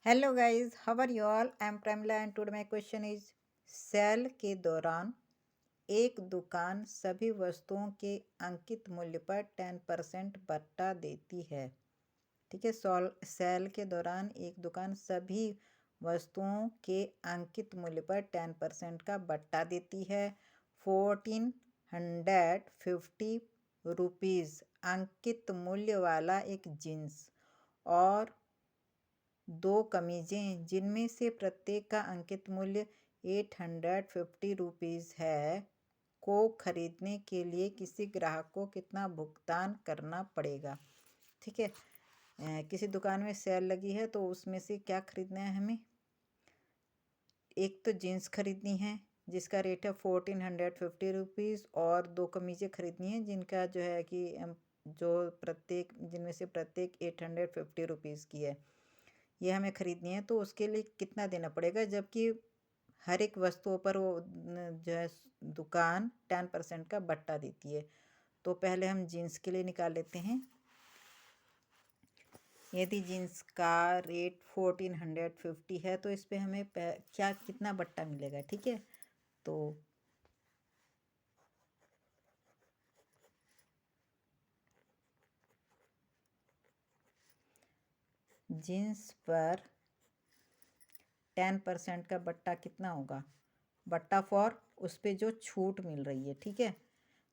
Hello guys, how are you all? I am Premla and today my question is sale के दौरान एक दुकान सभी वस्तुओं के अंकित मूल्य पर 10% बट्टा देती है। ठीक है, सेल के दौरान एक दुकान सभी वस्तुओं के अंकित मूल्य पर 10% का बट्टा देती है। 1450 रुपीज़ अंकित मूल्य वाला एक जींस और दो कमीजें जिनमें से प्रत्येक का अंकित मूल्य 850 रुपीज़ है को खरीदने के लिए किसी ग्राहक को कितना भुगतान करना पड़ेगा। ठीक है, किसी दुकान में सेल लगी है तो उसमें से क्या खरीदना है हमें। एक तो जीन्स खरीदनी है जिसका रेट है 1450 रुपीज़ और दो कमीज़ें खरीदनी है जिनका जो है कि जिनमें से प्रत्येक 850 रुपीज़ की है। ये हमें खरीदनी है तो उसके लिए कितना देना पड़ेगा, जबकि हर एक वस्तुओं पर वो जो है दुकान 10% का बट्टा देती है। तो पहले हम जीन्स के लिए निकाल लेते हैं। यदि जीन्स का रेट 1450 है तो इस पे हमें क्या कितना बट्टा मिलेगा। ठीक है, तो जीन्स पर 10% का बट्टा कितना होगा, बट्टा फॉर उस पर जो छूट मिल रही है। ठीक है,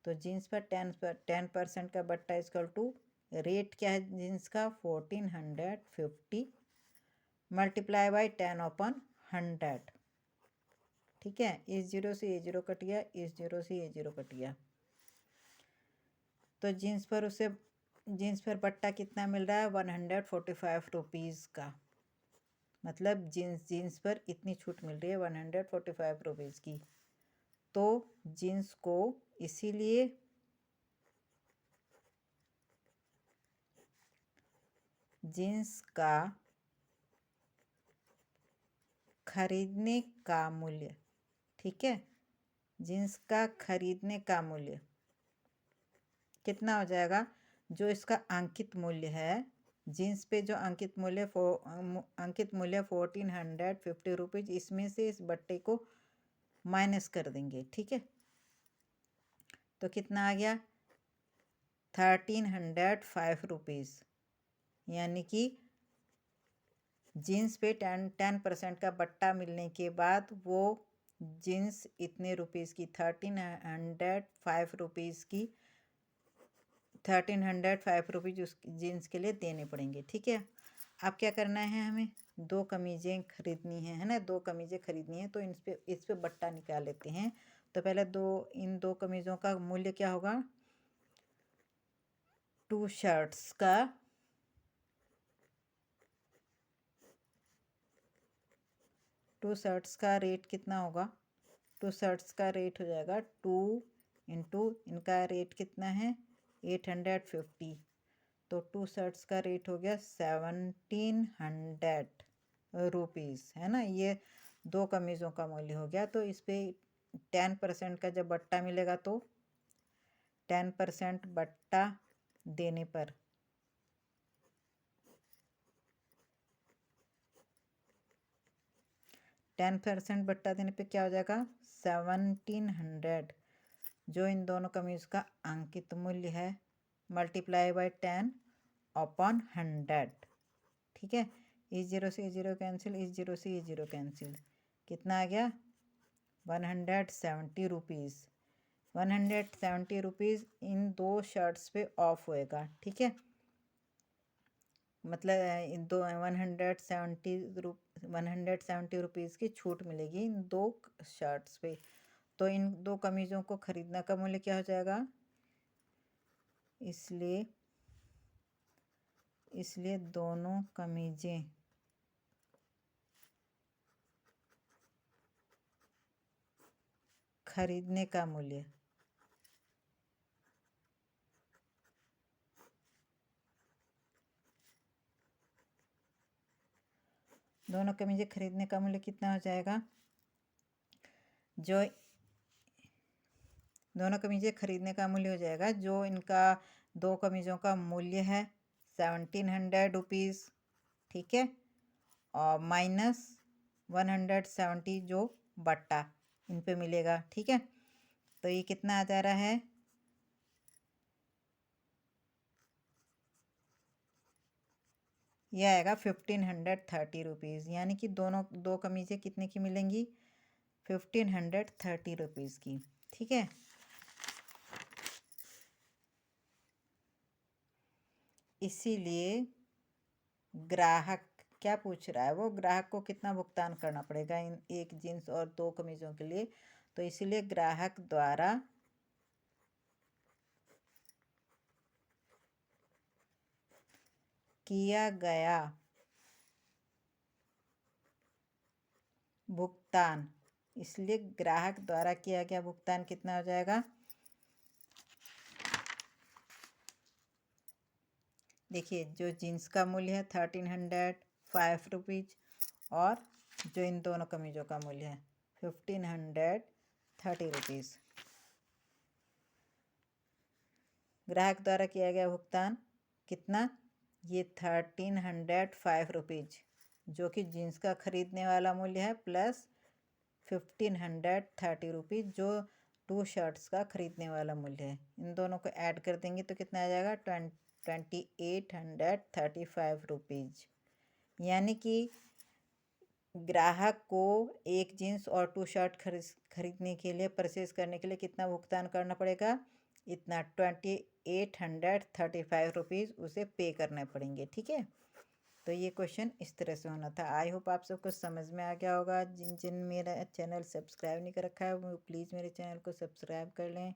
तो जीन्स पर 10% का बट्टा इजकल टू रेट क्या है जीन्स का 1450 मल्टीप्लाई बाई 10/100। ठीक है, इस जीरो से ये जीरो कट गया, इस जीरो से ये जीरो कट गया। तो जीन्स पर बट्टा कितना मिल रहा है 145 रुपीज़ का। मतलब जीन्स पर इतनी छूट मिल रही है 145 रुपीज़ की। तो जीन्स को इसीलिए जीन्स का खरीदने का मूल्य, ठीक है, जीन्स का खरीदने का मूल्य कितना हो जाएगा, जो इसका अंकित मूल्य है जीन्स पे जो अंकित मूल्य 1450 रुपीज़, इसमें से इस बट्टे को माइनस कर देंगे। ठीक है, तो कितना आ गया 1305 रुपीज़। यानी कि जीन्स पे 10% का बट्टा मिलने के बाद वो जीन्स इतने रुपीज़ की 1305 रुपीज़ की 1305 रुपीज़ उस जीन्स के लिए देने पड़ेंगे। ठीक है, अब क्या करना है, हमें दो कमीज़ें खरीदनी है ना, दो कमीज़ें खरीदनी है तो इस पे बट्टा निकाल लेते हैं। तो पहले इन दो कमीज़ों का मूल्य क्या होगा, टू शर्ट्स का रेट कितना होगा, टू शर्ट्स का रेट हो जाएगा 2 इंटू इनका रेट कितना है 850। तो टू शर्ट्स का रेट हो गया 1700 रुपीज़, है ना। ये दो कमीज़ों का मूल्य हो गया। तो इस पर 10% का जब बट्टा मिलेगा तो 10% बट्टा देने पर 10% बट्टा देने पे क्या हो जाएगा 1700, जो इन दोनों कमीज का अंकित मूल्य है, मल्टीप्लाई बाय 10/100। ठीक है, इस जीरो से ये जीरो कैंसिल, इस जीरो से ये जीरो कैंसिल, कितना आ गया 170 रुपीज़। 170 रुपीज़ इन दो शर्ट्स पे ऑफ होएगा। ठीक है, मतलब इन दो 170 रुपीज़ की छूट मिलेगी इन दो शर्ट्स पे। तो इन दो कमीज़ों को खरीदने का मूल्य क्या हो जाएगा, इसलिए दोनों कमीज़ें खरीदने का मूल्य दोनों कमीज़ें खरीदने का मूल्य कितना हो जाएगा, जो दोनों कमीज़ें खरीदने का मूल्य हो जाएगा, जो इनका दो कमीज़ों का मूल्य है 1700 रुपीज़। ठीक है, और माइनस 170 जो बट्टा इन पे मिलेगा। ठीक है, तो ये कितना आ जा रहा है, ये आएगा 1530 यानी कि दोनों दो कमीजें कितने की मिलेंगी, 1530 की। ठीक है, इसीलिए ग्राहक क्या पूछ रहा है, वो ग्राहक को कितना भुगतान करना पड़ेगा इन एक जींस और दो कमीजों के लिए, तो इसीलिए ग्राहक द्वारा किया गया भुगतान, इसलिए ग्राहक द्वारा किया गया भुगतान कितना हो जाएगा, देखिए जो जीन्स का मूल्य है 1305 और जो इन दोनों कमीजों का मूल्य है 1530 ग्राहक द्वारा किया गया भुगतान कितना, ये 1305 जो कि जीन्स का खरीदने वाला मूल्य है प्लस 1530 जो 2 शर्ट्स का खरीदने वाला मूल्य है। इन दोनों को ऐड कर देंगे तो कितना आ जाएगा 2835 यानी कि ग्राहक को एक जीन्स और 2 शर्ट खरीदने के लिए, परचेज करने के लिए कितना भुगतान करना पड़ेगा, इतना 2835 उसे पे करने पड़ेंगे। ठीक है, तो ये क्वेश्चन इस तरह से होना था। आई होप आप सबको समझ में आ गया होगा। जिन जिन मेरा चैनल सब्सक्राइब नहीं कर रखा है वो प्लीज़ मेरे चैनल को सब्सक्राइब कर लें।